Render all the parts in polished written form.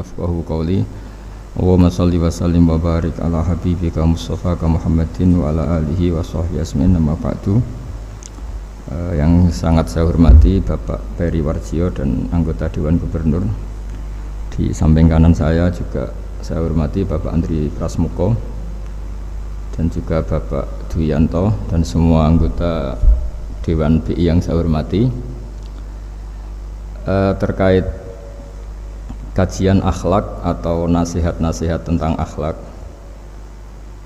Yafqahu qawli. Allahumma shalli wa sallim wa barik ala habibika Mustafa Muhammadin wa ala alihi wa sahbihi asmin. Nama ba'du. Yang sangat saya hormati Bapak Peri Warjio dan anggota Dewan Gubernur. Di samping kanan saya juga saya hormati Bapak Andri Prasmuko dan juga Bapak Duyanto dan semua anggota Dewan BI yang saya hormati. Terkait kajian akhlak atau nasihat-nasihat tentang akhlak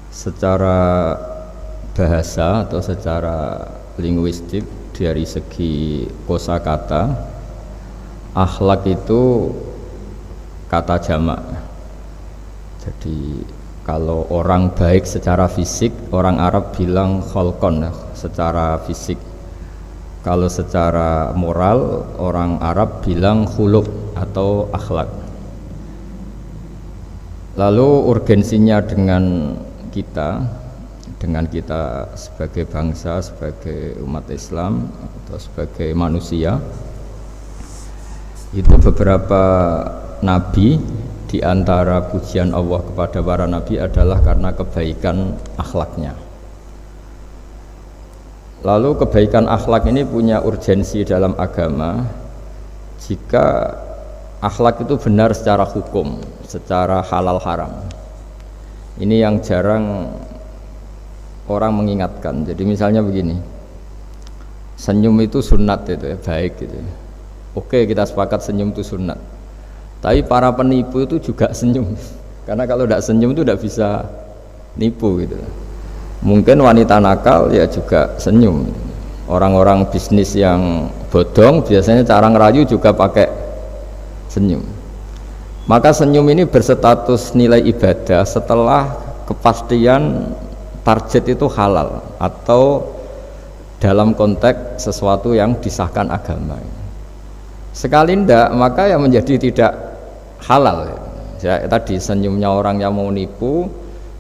secara bahasa atau secara linguistik dari segi kosakata, akhlak itu kata jamak. Jadi kalau orang baik secara fisik, orang Arab bilang kholqon, secara fisik. Kalau secara moral, orang Arab bilang khuluq atau akhlak. Lalu urgensinya dengan kita sebagai bangsa, sebagai umat Islam atau sebagai manusia, itu beberapa nabi, di antara pujian Allah kepada para nabi adalah karena kebaikan akhlaknya. Lalu kebaikan akhlak ini punya urgensi dalam agama jika akhlak itu benar secara hukum, secara halal haram. Ini yang jarang orang mengingatkan. Jadi misalnya begini, senyum itu sunat, itu ya, baik gitu. Oke, kita sepakat senyum itu sunat. Tapi para penipu itu juga senyum, karena kalau tidak senyum itu tidak bisa nipu gitu. Mungkin wanita nakal ya juga senyum. Orang-orang bisnis yang bodong biasanya cara ngerayu juga pakai senyum. Maka senyum ini berstatus nilai ibadah setelah kepastian target itu halal atau dalam konteks sesuatu yang disahkan agama. Sekali ndak, maka yang menjadi tidak halal. Ya, tadi senyumnya orang yang mau nipu,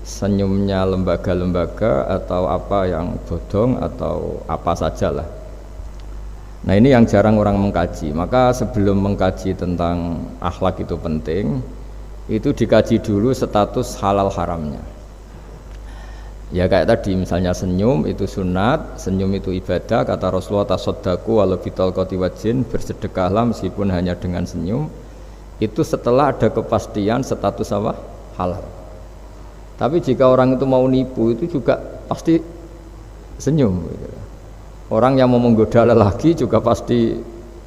senyumnya lembaga-lembaga atau apa yang bodong atau apa sajalah. Nah, ini yang jarang orang mengkaji. Maka sebelum mengkaji tentang akhlak itu penting, itu dikaji dulu status halal haramnya. Ya kayak tadi misalnya senyum itu sunat, senyum itu ibadah, kata Rasulullah tasaddaqu walau bitalqati wajhin, bersedekahlah meskipun hanya dengan senyum. Itu setelah ada kepastian status apa? Halal. Tapi jika orang itu mau nipu itu juga pasti senyum gitu. Orang yang mau menggoda lelaki juga pasti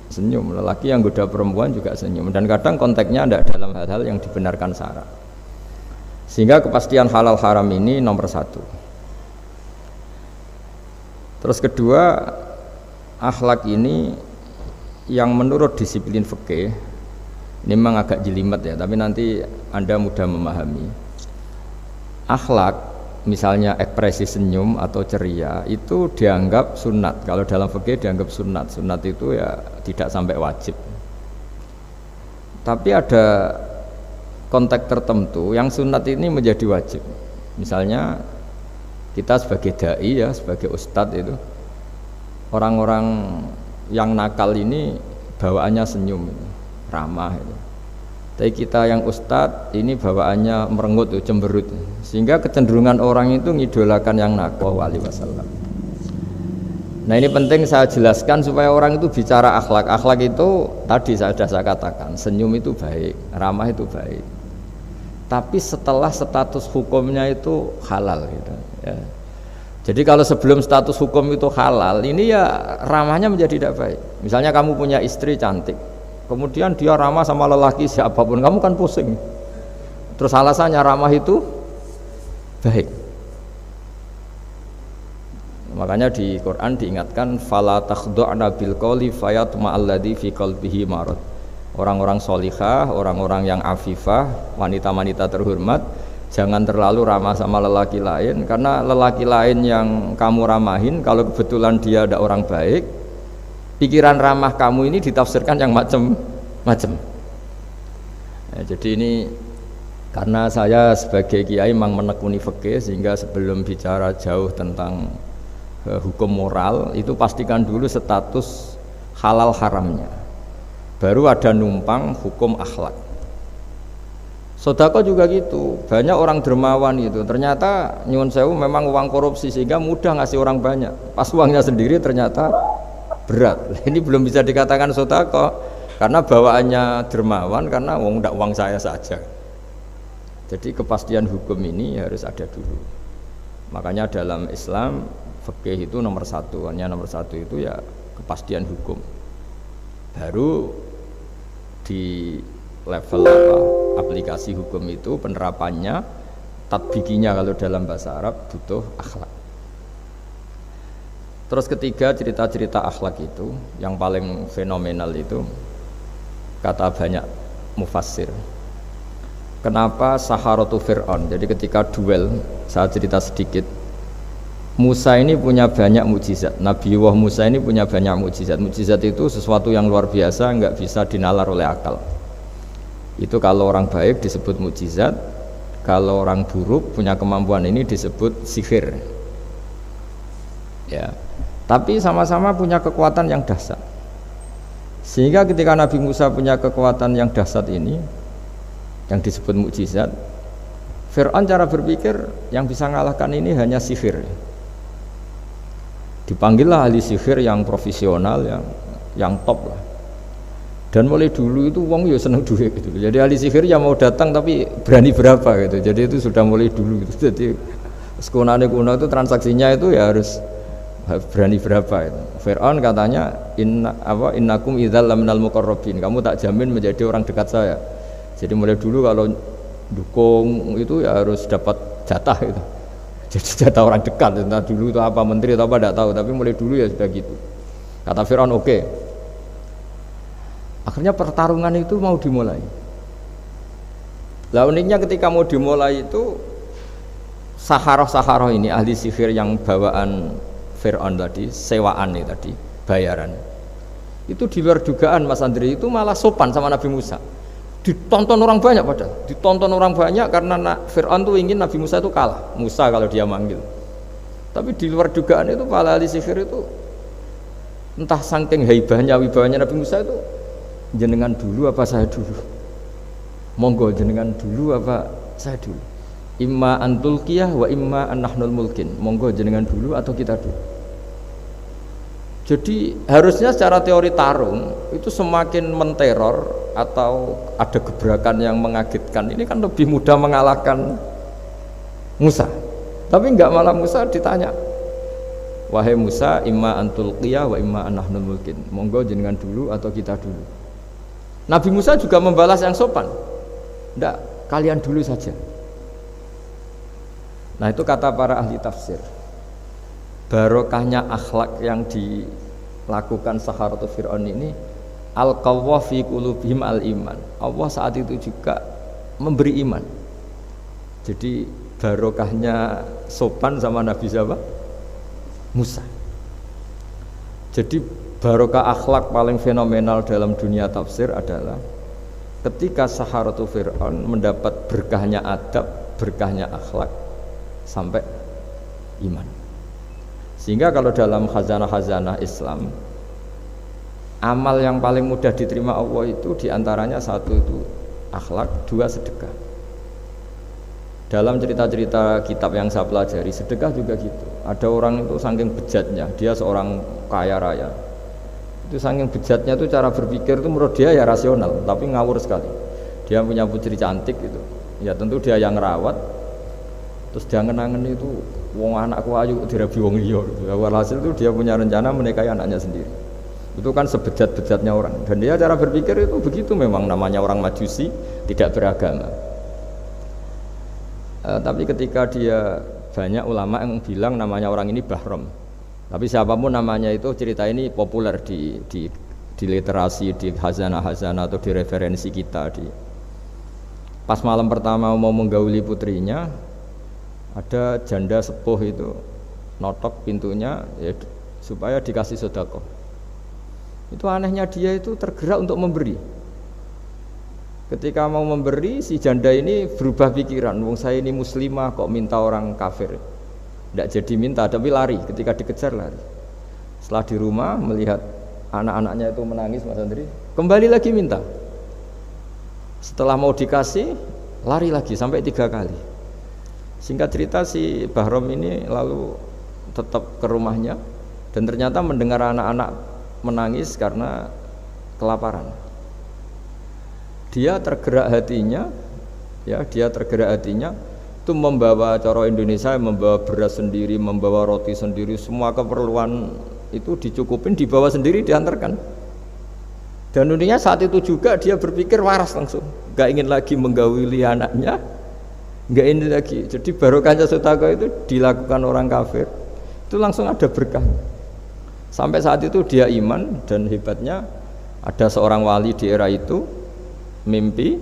senyum, lelaki yang goda perempuan juga senyum, dan kadang konteksnya tidak dalam hal-hal yang dibenarkan syara. Sehingga kepastian halal haram ini nomor satu. Terus kedua, akhlak ini yang menurut disiplin fikih, ini memang agak jelimet ya, tapi nanti Anda mudah memahami. Akhlak, misalnya ekspresi senyum atau ceria, itu dianggap sunat. Kalau dalam fikih dianggap sunat. Sunat itu ya tidak sampai wajib. Tapi ada konteks tertentu yang sunat ini menjadi wajib. Misalnya kita sebagai dai ya, sebagai ustadz itu, orang-orang yang nakal ini bawaannya senyum, ramah itu. Tapi kita yang ustadz ini bawaannya merengut, cemberut, sehingga kecenderungan orang itu ngidolakan yang nakal wali wasallam. Nah, ini penting saya jelaskan supaya orang itu bicara akhlak. Akhlak itu tadi sudah saya katakan, senyum itu baik, ramah itu baik. Tapi setelah status hukumnya itu halal gitu, ya. Jadi kalau sebelum status hukum itu halal, ini ya ramahnya menjadi tidak baik. Misalnya kamu punya istri cantik, kemudian dia ramah sama lelaki siapapun, kamu kan pusing. Terus alasannya ramah itu baik. Makanya di Quran diingatkan fala takhdu'na bil qawli fayatma'alladzi fi qalbihi marad. Orang-orang solihah, orang-orang yang afifah, wanita-wanita terhormat, jangan terlalu ramah sama lelaki lain, karena lelaki lain yang kamu ramahin, kalau kebetulan dia ada orang baik, pikiran ramah kamu ini ditafsirkan yang macam-macam. Ya, jadi ini karena saya sebagai kiai memang menekuni fikih, sehingga sebelum bicara jauh tentang hukum moral itu pastikan dulu status halal haramnya, baru ada numpang hukum akhlak. Sodako juga gitu, banyak orang dermawan itu ternyata nyuwun sewu memang uang korupsi sehingga mudah ngasih orang banyak, pas uangnya sendiri ternyata berat. Ini belum bisa dikatakan sodako karena bawaannya dermawan, karena uang saya saja. Jadi kepastian hukum ini harus ada dulu. Makanya dalam Islam fikih itu nomor satu itu ya kepastian hukum. Baru di level aplikasi hukum itu penerapannya, tatbikinya kalau dalam bahasa Arab butuh akhlak. Terus ketiga, cerita-cerita akhlak itu yang paling fenomenal itu kata banyak mufassir. Kenapa Saharatu Fir'aun? Jadi ketika duel, saya cerita sedikit. Musa ini punya banyak mukjizat. Nabi Musa ini punya banyak mukjizat. Mukjizat itu sesuatu yang luar biasa, nggak bisa dinalar oleh akal. Itu kalau orang baik disebut mukjizat, kalau orang buruk punya kemampuan ini disebut sihir. Ya. Tapi sama-sama punya kekuatan yang dahsyat. Sehingga ketika Nabi Musa punya kekuatan yang dahsyat ini, yang disebut mukjizat, Fir'aun cara berpikir yang bisa mengalahkan ini hanya sihir. Dipanggillah ahli sihir yang profesional, yang top lah. Dan mulai dulu itu wong ya seneng duit gitu. Jadi ahli sihir yang mau datang tapi berani berapa gitu. Jadi itu sudah mulai dulu gitu. Jadi sekunane kuno itu transaksinya itu ya harus berani berapa itu. Fir'aun katanya innakum idzal laminal muqarrabin. Kamu tak jamin menjadi orang dekat saya. Jadi mulai dulu kalau dukung itu ya harus dapat jatah gitu. Jadi jatah orang dekat. Entah dulu itu apa menteri atau apa tidak tahu, tapi mulai dulu ya sudah gitu. Kata Fir'aun oke. Akhirnya pertarungan itu mau dimulai. Lah uniknya ketika mau dimulai itu Saharoh ini ahli sihir yang bawaan Fir'aun tadi, sewaan nih tadi, bayaran. Itu di luar dugaan Mas Andri, itu malah sopan sama Nabi Musa. Ditonton orang banyak padahal. Ditonton orang banyak karena Fir'aun tuh ingin Nabi Musa itu kalah. Musa kalau dia manggil. Tapi di luar dugaan itu para ahli sihir itu entah saking haibahnya, wibawanya Nabi Musa itu, jenengan dulu apa saya dulu? Monggo jenengan dulu apa saya dulu? Imma antulqiyah wa imma annahnul mulkin. Monggo jenengan dulu atau kita dulu. Jadi harusnya secara teori tarung itu semakin menteror atau ada gebrakan yang mengagetkan ini kan lebih mudah mengalahkan Musa. Tapi enggak, malah Musa ditanya, wahai Musa, imma antulqiyah wa imma annahnul mulkin. Monggo jenengan dulu atau kita dulu. Nabi Musa juga membalas yang sopan. Enggak, kalian dulu saja. Nah itu kata para ahli tafsir. Barokahnya akhlak yang dilakukan Saharatu Fir'aun ini, al-qawwa fi qulubihim al-iman. Allah saat itu juga memberi iman. Jadi barokahnya sopan sama Nabi siapa? Musa. Jadi barokah akhlak paling fenomenal dalam dunia tafsir adalah ketika Saharatu Fir'aun mendapat berkahnya adab, berkahnya akhlak sampai iman. Sehingga kalau dalam khazanah-khazanah Islam, amal yang paling mudah diterima Allah itu diantaranya satu itu akhlak, dua sedekah. Dalam cerita-cerita kitab yang saya pelajari, sedekah juga gitu. Ada orang itu saking bejatnya, dia seorang kaya raya. Itu saking bejatnya itu cara berpikir itu menurut dia ya rasional, tapi ngawur sekali. Dia punya putri cantik gitu. Ya tentu dia yang ngerawat. Terus dia ngenangen itu wong anakku ayu dirabi wong liya. Walhasil itu dia punya rencana menikahi anaknya sendiri. Itu kan sebejat-bejatnya orang. Dan dia cara berpikir itu begitu, memang namanya orang Majusi, tidak beragama. Tapi ketika dia, banyak ulama yang bilang namanya orang ini Bahrom. Tapi siapapun namanya itu, cerita ini populer di literasi, di hazanah-hazanah atau di referensi kita. Pas malam pertama mau menggauli putrinya, ada janda sepuh itu notok pintunya ya, supaya dikasih sedekah. Itu anehnya dia itu tergerak untuk memberi. Ketika mau memberi, si janda ini berubah pikiran, wong saya ini muslimah kok minta orang kafir. Tidak jadi minta, tapi lari, ketika dikejar lari. Setelah di rumah melihat anak-anaknya itu menangis, Mas Andri, kembali lagi minta. Setelah mau dikasih, lari lagi sampai 3 kali. Singkat cerita si Bahrom ini lalu tetap ke rumahnya dan ternyata mendengar anak-anak menangis karena kelaparan. Dia tergerak hatinya, itu membawa cara Indonesia, membawa beras sendiri, membawa roti sendiri, semua keperluan itu dicukupin, dibawa sendiri, diantarkan. Dan uniknya saat itu juga dia berpikir waras langsung, gak ingin lagi menggauli anaknya, gak ingin lagi. Jadi barokahnya sedekah itu dilakukan orang kafir, itu langsung ada berkah. Sampai saat itu dia iman, dan hebatnya ada seorang wali di era itu mimpi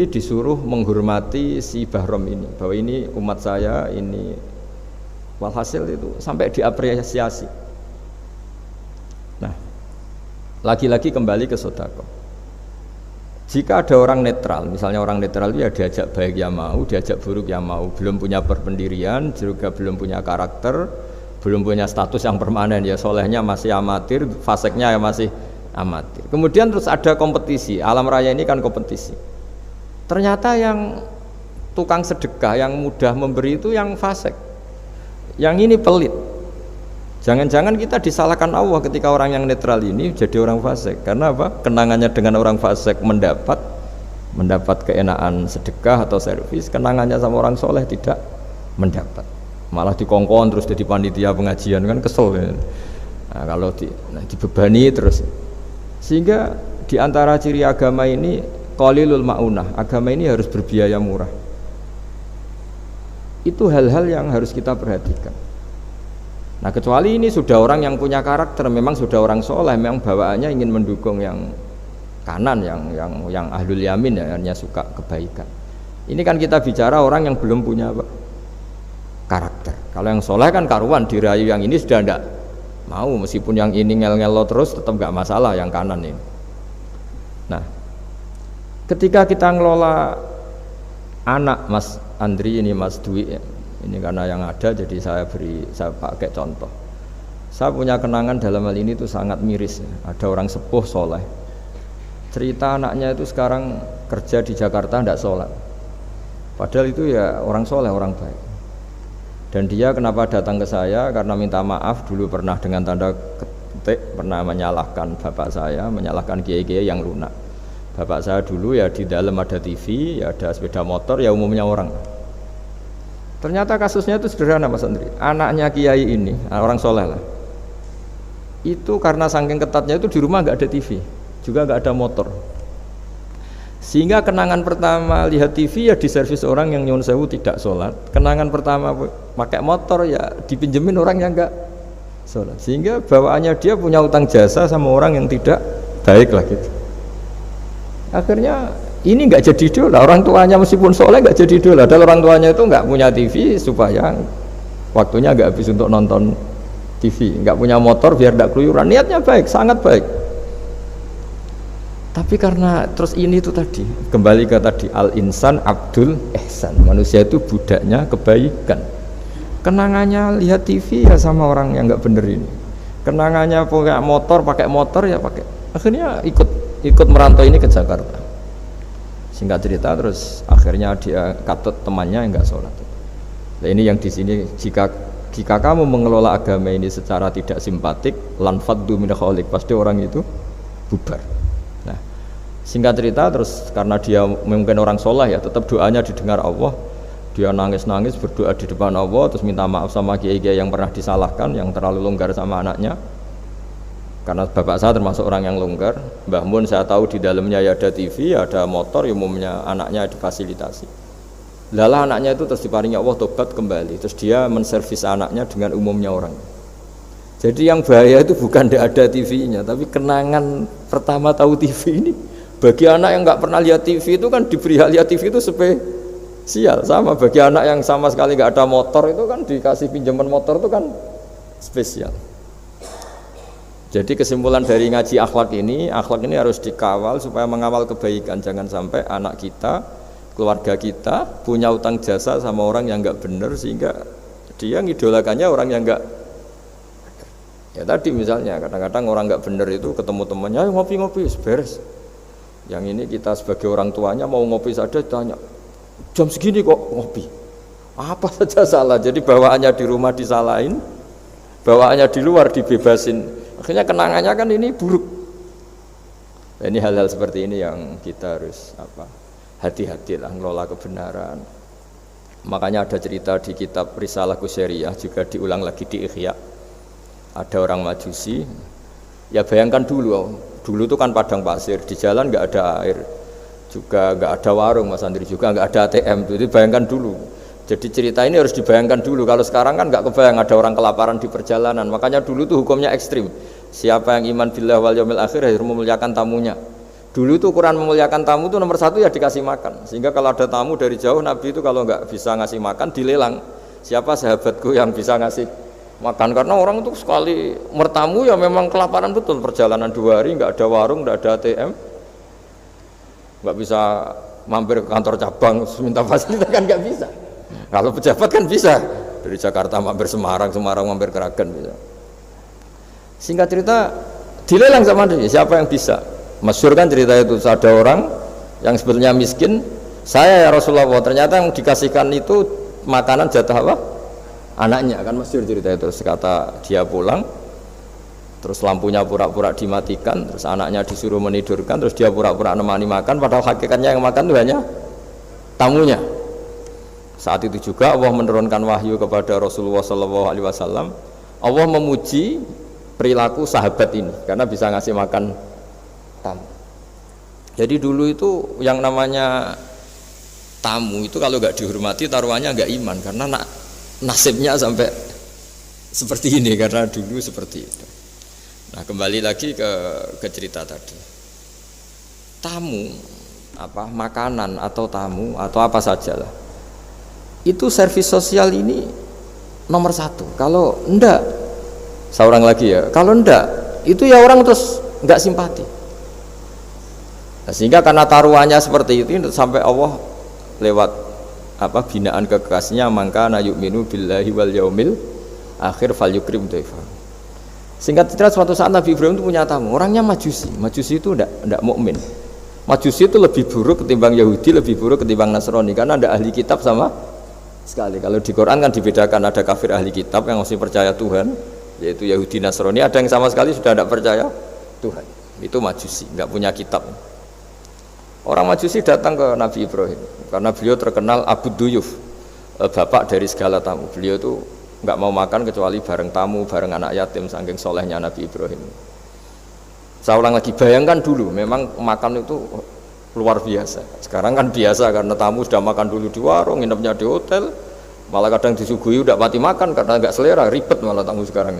disuruh menghormati si Bahrom ini, bahwa ini umat saya, ini walhasil itu sampai diapresiasi. Nah, lagi-lagi kembali ke sedekah. Jika ada orang netral, misalnya orang netral itu ya diajak baik ya mau, diajak buruk ya mau, belum punya berpendirian, juga belum punya karakter, belum punya status yang permanen, ya solehnya masih amatir, faseknya ya masih amatir. Kemudian terus ada kompetisi, alam raya ini kan kompetisi. Ternyata yang tukang sedekah, yang mudah memberi itu yang fasek, yang ini pelit. Jangan-jangan kita disalahkan Allah ketika orang yang netral ini jadi orang fasik. Karena apa? Kenangannya dengan orang fasik mendapat keenaan sedekah atau servis, kenangannya sama orang soleh tidak mendapat. Malah dikongkon terus jadi panitia pengajian, kan kesel ya. Nah, kalau dibebani terus. Sehingga di antara ciri agama ini qalilul maunah, agama ini harus berbiaya murah. Itu hal-hal yang harus kita perhatikan. Nah, kecuali ini sudah orang yang punya karakter, memang sudah orang soleh, memang bawaannya ingin mendukung yang kanan, yang ahlul yamin, ya, hanya suka kebaikan. Ini kan kita bicara orang yang belum punya karakter. Kalau yang soleh kan karuan, dirayu yang ini sudah tidak mau, meskipun yang ini ngel-ngelo terus tetap nggak masalah yang kanan ini. Nah, ketika kita ngelola anak Mas Andri ini, Mas Dwi ya, ini karena yang ada jadi saya pakai contoh. Saya punya kenangan dalam hal ini tuh sangat miris ya. Ada orang sepuh soleh, cerita anaknya itu sekarang kerja di Jakarta tidak sholat, padahal itu ya orang soleh, orang baik. Dan dia kenapa datang ke saya? Karena minta maaf dulu pernah dengan tanda ketik pernah menyalahkan bapak saya, menyalahkan kiai-kiai yang lunak. Bapak saya dulu ya di dalam ada TV, ya ada sepeda motor, ya umumnya orang. Ternyata kasusnya itu sederhana Mas Andri. Anaknya kiai ini, orang soleh lah, itu karena saking ketatnya itu di rumah nggak ada TV, juga nggak ada motor. Sehingga kenangan pertama lihat TV ya diservis orang yang nyuwun sewu tidak sholat. Kenangan pertama pakai motor ya dipinjemin orang yang nggak sholat. Sehingga bawaannya dia punya utang jasa sama orang yang tidak baik lah gitu. Akhirnya ini nggak jadi idola, orang tuanya meskipun soleh nggak jadi idola. Dan orang tuanya itu nggak punya TV supaya waktunya nggak habis untuk nonton TV, nggak punya motor biar nggak keluyuran. Niatnya baik, sangat baik. Tapi karena terus ini itu tadi kembali ke tadi al insan abdul ihsan, manusia itu budaknya kebaikan. Kenangannya lihat TV ya sama orang yang nggak bener ini. Kenangannya pakai motor ya pakai. Akhirnya ikut merantau ini ke Jakarta. Singkat cerita terus akhirnya dia katut temannya yang nggak sholat. Nah, ini yang di sini jika kamu mengelola agama ini secara tidak simpatik, lanfaddu min khaliq, pasti orang itu bubar. Nah, singkat cerita terus karena dia mungkin orang soleh ya, tetap doanya didengar Allah. Dia nangis-nangis berdoa di depan Allah, terus minta maaf sama kiai-kiai yang pernah disalahkan, yang terlalu longgar sama anaknya. Karena bapak saya termasuk orang yang longgar. Mbah Mun saya tahu di dalamnya ya ada TV, ada motor, umumnya anaknya difasilitasi. Lalah anaknya itu terus diparingi Allah tobat kembali, terus dia menservis anaknya dengan umumnya orang. Jadi yang bahaya itu bukan tidak ada TV-nya, tapi kenangan pertama tahu TV ini. Bagi anak yang nggak pernah lihat TV itu kan diberi hal lihat TV itu spesial. Sama bagi anak yang sama sekali nggak ada motor itu kan dikasih pinjaman motor itu kan spesial. Jadi kesimpulan dari ngaji akhlak ini harus dikawal supaya mengawal kebaikan. Jangan sampai anak kita, keluarga kita punya utang jasa sama orang yang nggak benar sehingga dia ngidolakannya orang yang nggak. Ya tadi misalnya kadang-kadang orang nggak benar itu ketemu temannya ngopi-ngopi beres. Yang ini kita sebagai orang tuanya mau ngopi saja tanya, jam segini kok ngopi? Apa saja salah. Jadi bawaannya di rumah disalahin, bawaannya di luar dibebasin. Akhirnya kenangannya kan ini buruk. Nah, ini hal-hal seperti ini yang kita harus hati-hati lah ngelola kebenaran. Makanya ada cerita di kitab Risalah Qusyariyah, juga diulang lagi di Ihya. Ada orang Majusi, ya bayangkan dulu itu kan padang pasir, di jalan nggak ada air, juga nggak ada warung, Mas Andri, juga nggak ada ATM. Jadi bayangkan dulu. Jadi cerita ini harus dibayangkan dulu. Kalau sekarang kan nggak kebayang ada orang kelaparan di perjalanan. Makanya dulu tuh hukumnya ekstrim. Siapa yang iman billah wal yaumil akhir harus memuliakan tamunya. Dulu tuh ukuran memuliakan tamu itu nomor satu ya dikasih makan. Sehingga kalau ada tamu dari jauh, Nabi itu kalau nggak bisa ngasih makan dilelang. Siapa sahabatku yang bisa ngasih makan, karena orang itu sekali mertamu ya memang kelaparan betul. Perjalanan 2 hari nggak ada warung, nggak ada ATM, nggak bisa mampir ke kantor cabang minta fasilitas kan nggak bisa. Kalau pejabat kan bisa, dari Jakarta mampir Semarang mampir Kragen bisa. Singkat cerita dilelang sama dia, siapa yang bisa. Masyhur kan cerita itu, ada orang yang sebetulnya miskin, saya ya Rasulullah, ternyata yang dikasihkan itu makanan jatah apa? Anaknya, kan masyhur cerita itu. Kata dia pulang, terus lampunya pura-pura dimatikan, terus anaknya disuruh menidurkan, terus dia pura-pura nemani makan, padahal hakikatnya yang makan itu hanya tamunya. Saat itu juga Allah menurunkan wahyu kepada Rasulullah SAW. Allah memuji perilaku sahabat ini karena bisa ngasih makan tamu. Jadi dulu itu yang namanya tamu itu kalau nggak dihormati taruhannya nggak iman, karena nasibnya sampai seperti ini karena dulu seperti itu. Nah, kembali lagi ke cerita tadi. Tamu makanan atau tamu atau apa sajalah, itu servis sosial ini nomor 1. Kalau enggak, seorang lagi ya, kalau enggak itu ya orang terus enggak simpati. Nah, sehingga karena taruhannya seperti itu sampai Allah lewat binaan kekasihnya, maka na yu'minu billahi wal yaumil akhir falyukrim dhaifa. Singkat cerita, suatu saat Nabi Ibrahim itu punya tamu, orangnya Majusi itu enggak mukmin. Majusi itu lebih buruk ketimbang Yahudi, lebih buruk ketimbang Nasrani, karena ada ahli kitab sama sekali. Kalau di Quran kan dibedakan, ada kafir ahli kitab yang masih percaya Tuhan, yaitu Yahudi Nasrani, ada yang sama sekali sudah tidak percaya Tuhan, itu Majusi, nggak punya kitab. Orang Majusi datang ke Nabi Ibrahim karena beliau terkenal Abu Duyuf, bapak dari segala tamu. Beliau itu nggak mau makan kecuali bareng tamu, bareng anak yatim, saking solehnya Nabi Ibrahim. Saya ulang lagi, bayangkan dulu, memang makan itu luar biasa. Sekarang kan biasa karena tamu sudah makan dulu di warung, nginepnya di hotel, malah kadang disuguhi udah mati makan karena nggak selera, ribet malah tamu sekarang.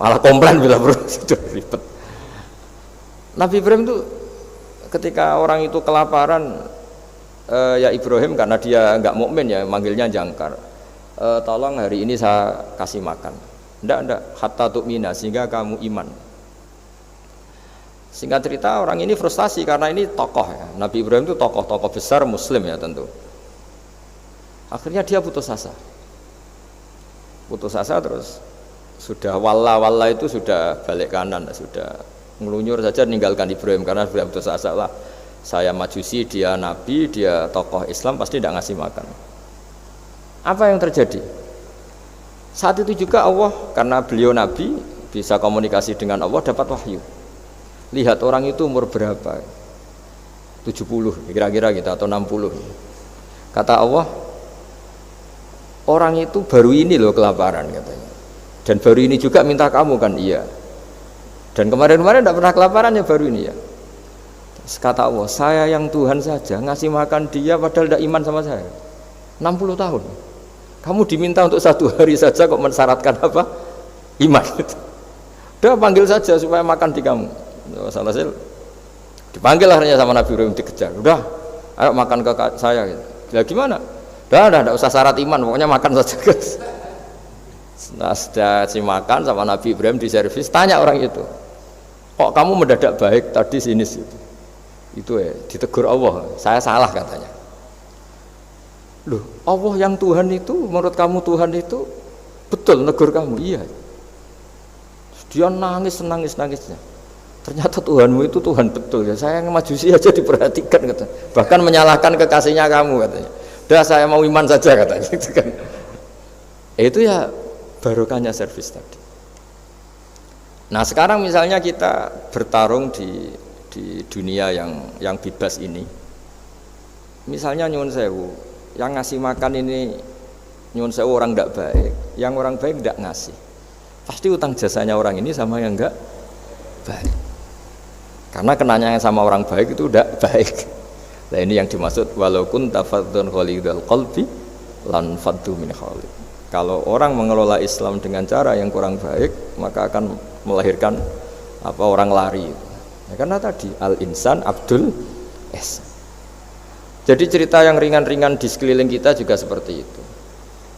Malah komplain bila perlu, sudah ribet. Nabi Ibrahim itu ketika orang itu kelaparan, ya Ibrahim karena dia nggak mukmin ya, manggilnya jangkar. Tolong hari ini saya kasih makan. Ndak, hatta tu'mina, sehingga kamu iman. Singkat cerita, orang ini frustasi karena ini tokoh ya. Nabi Ibrahim itu tokoh besar Muslim ya tentu. Akhirnya dia putus asa. Terus sudah walla itu sudah balik kanan, sudah ngelunyur saja meninggalkan Ibrahim karena sudah putus asa lah. Saya Majusi, dia Nabi, dia tokoh Islam, pasti tidak ngasih makan. Apa yang terjadi? Saat itu juga Allah, karena beliau Nabi bisa komunikasi dengan Allah, dapat wahyu. Lihat orang itu umur berapa? 70 kira-kira gitu atau 60. Kata Allah, orang itu baru ini loh kelaparan katanya. Dan baru ini juga minta kamu kan? Iya. Dan kemarin-kemarin tidak pernah kelaparan ya, baru ini ya. Terus kata Allah, saya yang Tuhan saja ngasih makan dia padahal tidak iman sama saya. 60 tahun. Kamu diminta untuk 1 hari saja kok mensyaratkan apa? Iman. Udah panggil saja supaya makan di kamu. Salah hasil dipanggil akhirnya sama Nabi Ibrahim, dikejar. Udah, ayo makan ke saya gitu. Ya gimana? Udah, tidak usah syarat iman, pokoknya makan saja guys. Nah, sudah si makan sama Nabi Ibrahim di servis, tanya orang itu, kok kamu mendadak baik tadi sinis gitu. Itu ya ditegur Allah, saya salah katanya. Loh, Allah yang Tuhan itu, menurut kamu Tuhan itu betul negur kamu? Iya. Dia nangis-nangisnya. Ternyata Tuhanmu itu Tuhan betul ya. Saya yang majusi aja diperhatikan kata. Bahkan menyalahkan kekasihnya kamu katanya. Udah saya mau iman saja katanya gitu kan. Itu ya barokahnya servis tadi. Nah sekarang misalnya kita bertarung di dunia yang bebas ini. Misalnya nyuwun sewu, yang ngasih makan ini nyuwun sewu orang tidak baik, yang orang baik tidak ngasih. Pasti utang jasanya orang ini sama yang enggak baik. Karena kenanya sama orang baik itu udah baik. Nah ini yang dimaksud walaupun tafadzun khalidul qalbi lan faddu min khalid. Kalau orang mengelola Islam dengan cara yang kurang baik, maka akan melahirkan orang lari. Ya, karena tadi al insan abdul es. Jadi cerita yang ringan-ringan di sekeliling kita juga seperti itu.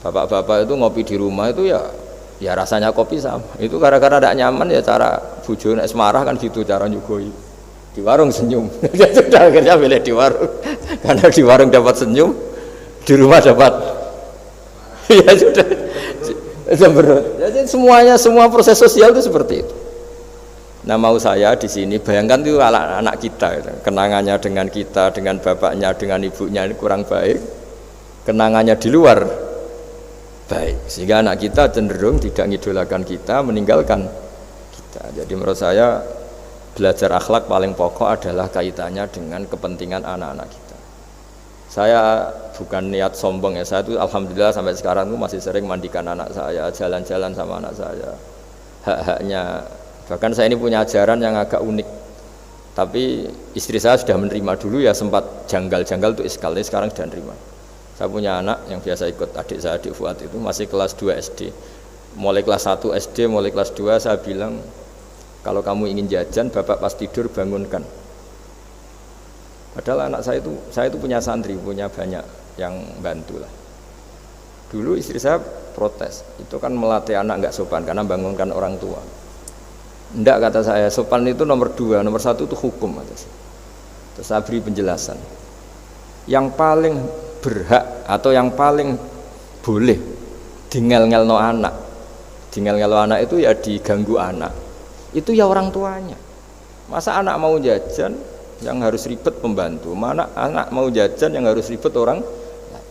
Bapak-bapak itu ngopi di rumah itu ya rasanya kopi sama. Itu gara-gara tidak nyaman ya cara bujone es marah kan gitu cara nyugoi. Di warung senyum, ya sudah akhirnya pilih di warung, karena di warung dapat senyum, di rumah dapat, ya sudah, jadi semua proses sosial itu seperti itu. Nah mau saya di sini bayangkan itu anak kita, kenangannya dengan kita, dengan bapaknya, dengan ibunya ini kurang baik, kenangannya di luar baik, sehingga anak kita cenderung tidak ngidolakan kita, meninggalkan kita. Jadi menurut saya belajar akhlak paling pokok adalah kaitannya dengan kepentingan anak-anak kita. Saya bukan niat sombong ya, saya itu alhamdulillah sampai sekarang itu masih sering mandikan anak saya, jalan-jalan sama anak saya, hak-haknya. Bahkan saya ini punya ajaran yang agak unik, tapi istri saya sudah menerima. Dulu ya sempat janggal-janggal itu iskal, ini sekarang sudah menerima. Saya punya anak yang biasa ikut adik saya, adik Fuad itu masih kelas 2 SD. Mulai kelas 1 SD, mulai kelas 2 saya bilang, kalau kamu ingin jajan, bapak pas tidur bangunkan. Padahal anak saya itu punya santri, punya banyak yang bantu lah. Dulu istri saya protes, itu kan melatih anak nggak sopan karena bangunkan orang tua. Enggak, kata saya, sopan itu nomor 2, nomor 1 itu hukum. Terus saya beri penjelasan. Yang paling berhak atau yang paling boleh dingel-ngelno anak itu ya diganggu anak. Itu ya orang tuanya. Masa anak mau jajan yang harus ribet pembantu, mana anak mau jajan yang harus ribet orang.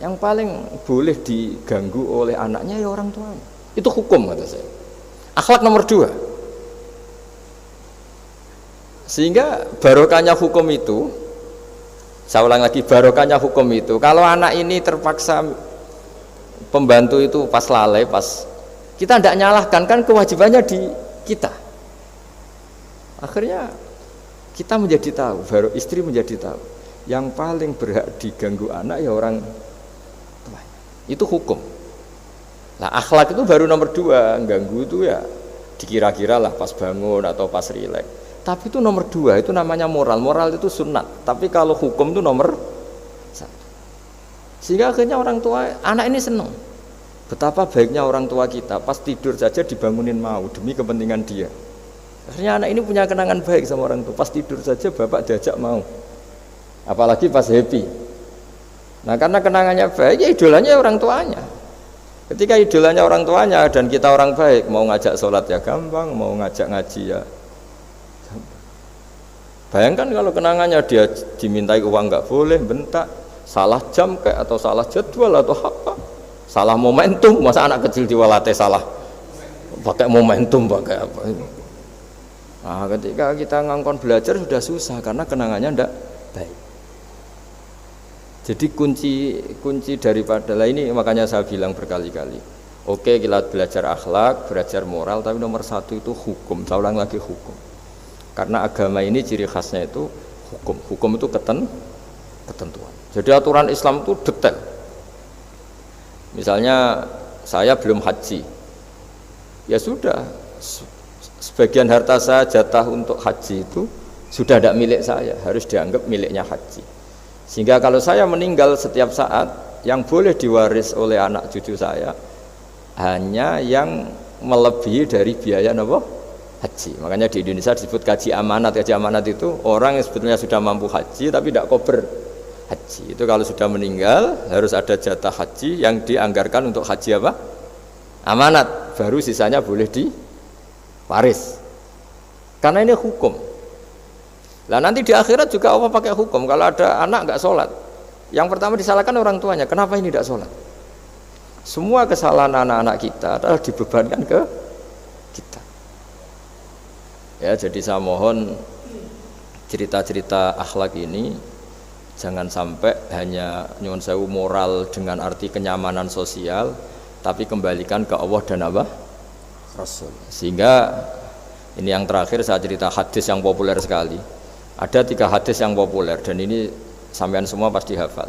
Yang paling boleh diganggu oleh anaknya ya orang tuanya. Itu hukum kata saya. Akhlak nomor 2. Sehingga barokahnya hukum itu, saya ulang lagi, barokahnya hukum itu, kalau anak ini terpaksa pembantu itu pas lalai, kita tidak nyalahkan, kan kewajibannya di kita. Akhirnya kita menjadi tahu, baru istri menjadi tahu, yang paling berhak diganggu anak ya orang tua. Itu hukum. Nah akhlak itu baru nomor 2, ganggu itu ya dikira-kira lah pas bangun atau pas rileks. Tapi itu nomor 2, itu namanya moral. Moral itu sunat. Tapi kalau hukum itu nomor 1. Sehingga akhirnya orang tua, anak ini senang. Betapa baiknya orang tua kita, pas tidur saja dibangunin mau demi kepentingan dia. Akhirnya anak ini punya kenangan baik sama orang tua. Pas tidur saja bapak diajak mau. Apalagi pas happy. Nah karena kenangannya baik, ya idolanya orang tuanya. Ketika idolanya orang tuanya dan kita orang baik, mau ngajak sholat ya gampang, mau ngajak ngaji ya gampang. Bayangkan kalau kenangannya dia dimintai uang nggak boleh, bentak, salah jam kayak atau salah jadwal atau apa, salah momentum. Masa anak kecil diwalate salah pakai momentum, pakai apa ini. Nah, ketika kita ngangkon belajar sudah susah karena kenangannya ndak baik. Jadi kunci daripada ini, makanya saya bilang berkali-kali. Oke, kita belajar akhlak, belajar moral, tapi nomor 1 itu hukum. Saya ulang lagi hukum. Karena agama ini ciri khasnya itu hukum. Hukum itu ketentuan. Jadi aturan Islam itu detail. Misalnya saya belum haji, ya sudah. Sebagian harta saya jatah untuk haji itu sudah tidak milik saya, harus dianggap miliknya haji. Sehingga kalau saya meninggal setiap saat, yang boleh diwaris oleh anak cucu saya hanya yang melebihi dari biaya haji. Makanya di Indonesia disebut kaji amanat. Kaji amanat itu orang yang sebetulnya sudah mampu haji tapi tidak kober haji. Itu kalau sudah meninggal harus ada jatah haji yang dianggarkan untuk haji apa? Amanat. Baru sisanya boleh di waris. Karena ini hukum. Lah nanti di akhirat juga Allah pakai hukum kalau ada anak nggak sholat. Yang pertama disalahkan orang tuanya, kenapa ini tidak sholat? Semua kesalahan anak-anak kita adalah dibebankan ke kita. Ya, jadi saya mohon cerita-cerita akhlak ini jangan sampai hanya nyuwun sewu moral dengan arti kenyamanan sosial, tapi kembalikan ke Allah dan apa? Rasul. Sehingga ini yang terakhir saya cerita hadis yang populer sekali. Ada 3 hadis yang populer dan ini sampean semua pasti hafal.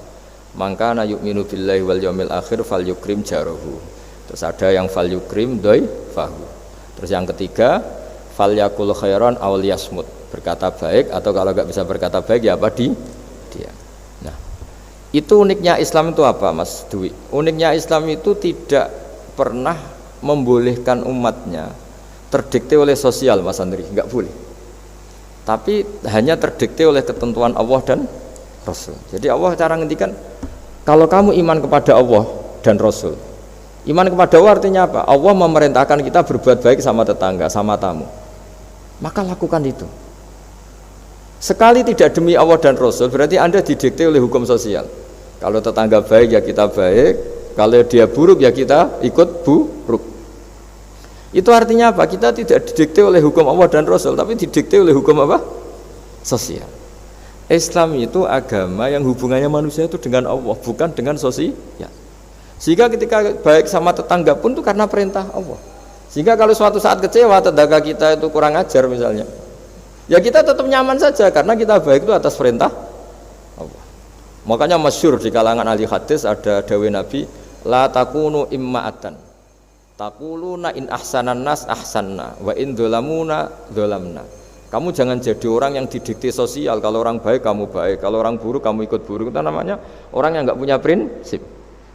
Mangkana yu'minu billahi wal yaumil akhir falyukrim jarahu. Terus ada yang falyukrim dhaifahu. Terus yang ketiga falyakul khairan aw liyasmut. Berkata baik atau kalau enggak bisa berkata baik ya apa dia. Nah, itu uniknya Islam itu apa, Mas Dwi? Uniknya Islam itu tidak pernah membolehkan umatnya terdikte oleh sosial, Mas Andri, enggak boleh. Tapi hanya terdikte oleh ketentuan Allah dan Rasul. Jadi Allah cara ngendikan, kalau kamu iman kepada Allah dan Rasul. Iman kepada Allah artinya apa? Allah memerintahkan kita berbuat baik sama tetangga, sama tamu. Maka lakukan itu. Sekali tidak demi Allah dan Rasul, berarti Anda didikte oleh hukum sosial. Kalau tetangga baik ya kita baik, kalau dia buruk ya kita ikut buruk. Itu artinya apa? Kita tidak didikte oleh hukum Allah dan Rasul, tapi didikte oleh hukum apa? Sosial. Islam itu agama yang hubungannya manusia itu dengan Allah, bukan dengan sosial. Sehingga ketika baik sama tetangga pun itu karena perintah Allah. Sehingga kalau suatu saat kecewa tetangga kita itu kurang ajar misalnya, ya kita tetap nyaman saja karena kita baik itu atas perintah Allah. Makanya masyhur di kalangan ahli hadis ada dawuh Nabi, la takunu imma'atan taquluna in ahsanan nas ahsanna wa in dzalamuna dzalamna. Kamu jangan jadi orang yang didikte sosial, kalau orang baik kamu baik, kalau orang buruk kamu ikut buruk. Itu namanya orang yang enggak punya prinsip.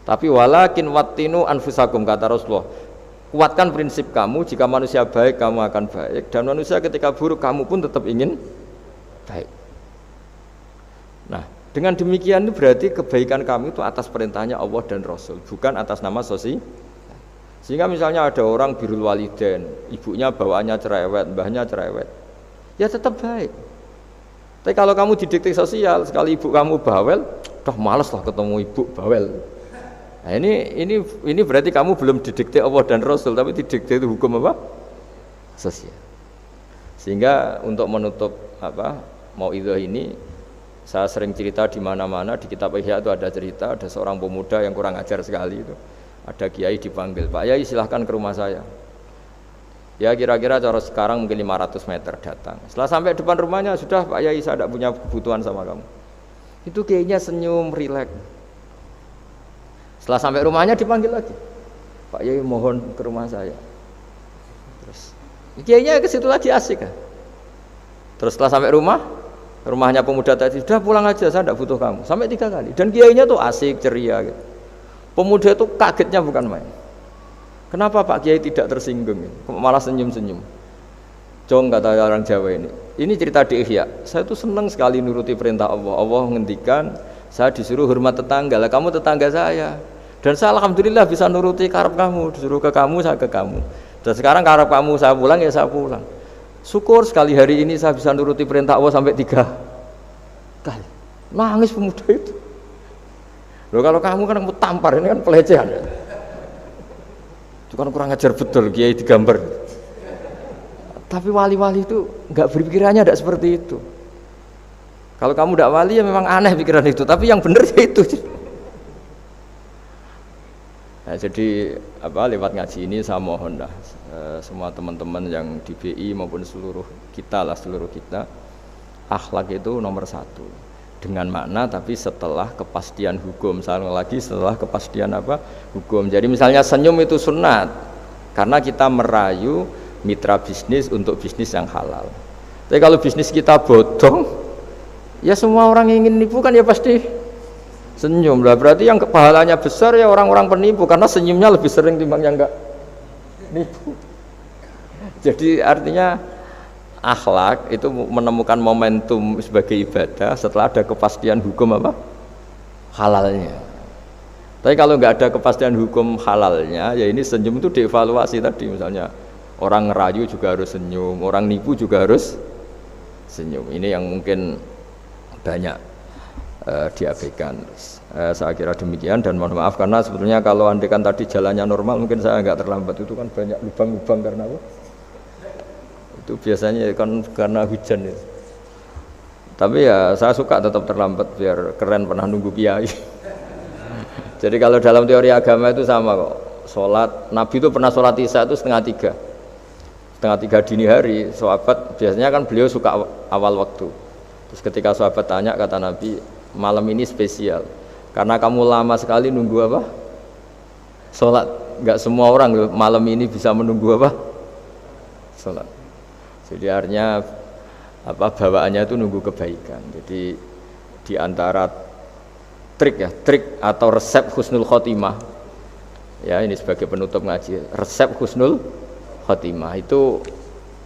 Tapi walakin wattinu anfusakum, kata Rasulullah, kuatkan prinsip kamu, jika manusia baik kamu akan baik, dan manusia ketika buruk kamu pun tetap ingin baik. Nah, dengan demikian itu berarti kebaikan kamu itu atas perintahnya Allah dan Rasul, bukan atas nama sosial. Sehingga misalnya ada orang birrul walidain, ibunya bawaannya cerewet, mbahnya cerewet, ya tetap baik. Tapi kalau kamu didikte sosial, sekali ibu kamu bawel, dah malas lah ketemu ibu bawel. Nah, ini berarti kamu belum didikte Allah dan Rasul, tapi didikte itu hukum apa? Sosial. Sehingga untuk menutup mauidhah ini, saya sering cerita di mana-mana di kitab Ihya itu ada cerita, ada seorang pemuda yang kurang ajar sekali itu. Ada kiai dipanggil, Pak Yai silahkan ke rumah saya. Ya kira-kira cara sekarang mungkin 500 meter datang. Setelah sampai depan rumahnya, sudah Pak Yai saya tidak punya kebutuhan sama kamu. Itu kiainya senyum, rileks. Setelah sampai rumahnya dipanggil lagi, Pak Yai mohon ke rumah saya. Terus kiainya ke situ lagi asik kan. Terus setelah sampai rumahnya pemuda tadi, sudah pulang aja saya tidak butuh kamu. Sampai 3 kali. Dan kiainya tuh asik, ceria gitu. Pemuda itu kagetnya bukan main. Kenapa Pak Kiai tidak tersinggung? Malah senyum-senyum. Jong, kata orang Jawa ini. Ini cerita di Ihya. Saya tuh senang sekali nuruti perintah Allah. Allah menghentikan, saya disuruh hormat tetangga. Lah kamu tetangga saya. Dan saya alhamdulillah bisa nuruti karep kamu. Disuruh ke kamu, saya ke kamu. Dan sekarang karep kamu saya pulang, ya saya pulang. Syukur sekali hari ini saya bisa nuruti perintah Allah sampai 3 kali. Nangis pemuda itu. Loh kalau kamu kan kamu tampar, ini kan pelecehan. Itu kan kurang ajar betul kiai digambar. Tapi wali-wali itu enggak berpikirannya tidak seperti itu. Kalau kamu tidak wali ya memang aneh pikiran itu, tapi yang benar ya itu. Nah, jadi lewat ngaji ini saya mohon dah semua teman-teman yang di BI maupun seluruh kita, akhlak itu nomor 1. Dengan makna tapi setelah kepastian hukum, setelah kepastian hukum. Jadi misalnya senyum itu sunat karena kita merayu mitra bisnis untuk bisnis yang halal. Tapi kalau bisnis kita bodong, ya semua orang yang ingin nipu kan ya pasti senyum lah. Berarti yang pahalanya besar ya orang-orang penipu, karena senyumnya lebih sering timbang yang enggak nipu. Jadi artinya akhlak itu menemukan momentum sebagai ibadah setelah ada kepastian hukum halalnya. Tapi kalau nggak ada kepastian hukum halalnya, ya ini senyum itu dievaluasi tadi. Misalnya orang ngerayu juga harus senyum, orang nipu juga harus senyum. Ini yang mungkin banyak diabaikan. Saya kira demikian dan mohon maaf karena sebetulnya kalau andekan tadi jalannya normal mungkin saya agak terlambat, itu kan banyak lubang-lubang karena apa? Itu biasanya kan karena hujan ya. Tapi ya saya suka tetap terlambat biar keren pernah nunggu kiai. Jadi kalau dalam teori agama itu sama kok. Sholat, Nabi itu pernah sholat isya itu setengah tiga dini hari. Sahabat biasanya kan beliau suka awal waktu. Terus ketika sahabat tanya kata Nabi, malam ini spesial karena kamu lama sekali nunggu apa? Sholat. Enggak semua orang loh, malam ini bisa menunggu apa? Sholat. Jadi artinya apa bawaannya itu nunggu kebaikan. Jadi di antara trik atau resep husnul khotimah ya, ini sebagai penutup ngaji, resep husnul khotimah itu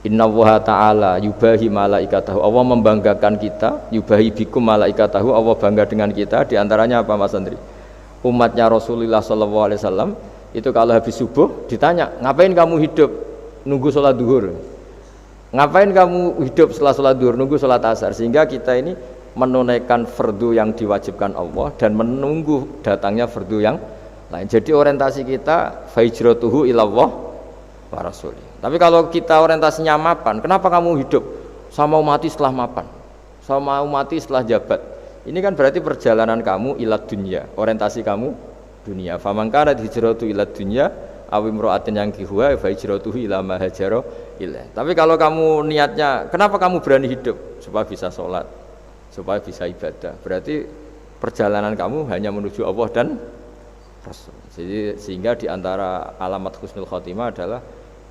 innallaha ta'ala yubahi malaikatahu, Allah membanggakan kita, yubahi bikum malaikatahu, Allah bangga dengan kita. Di antaranya apa Mas Andri? Umatnya Rasulullah SAW itu kalau habis subuh ditanya, ngapain kamu hidup nunggu sholat duhur? Ngapain kamu hidup setelah sholat duhur nunggu sholat asar? Sehingga kita ini menunaikan fardu yang diwajibkan Allah dan menunggu datangnya fardu yang lain. Jadi orientasi kita fahijratuhu ilallah wa rasuli. Tapi kalau kita orientasinya mapan, kenapa kamu hidup? Saya mau mati setelah mapan, saya mau mati setelah jabat. Ini kan berarti perjalanan kamu ila dunya, orientasi kamu dunia. Faman kana hijratu ila dunya aw imra'atin yang kihuwa fa hijratuhu ila ma hajara ilaih. Tapi kalau kamu niatnya, kenapa kamu berani hidup? Supaya bisa sholat, supaya bisa ibadah. Berarti perjalanan kamu hanya menuju Allah dan Rasul. Jadi sehingga di antara alamat husnul khotimah adalah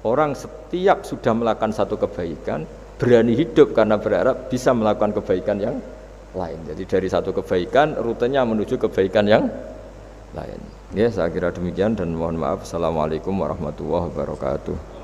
orang setiap sudah melakukan satu kebaikan berani hidup karena berharap bisa melakukan kebaikan yang lain. Jadi dari satu kebaikan rutenya menuju kebaikan yang lain. Ya, saya kira demikian dan mohon maaf. Assalamualaikum warahmatullahi wabarakatuh.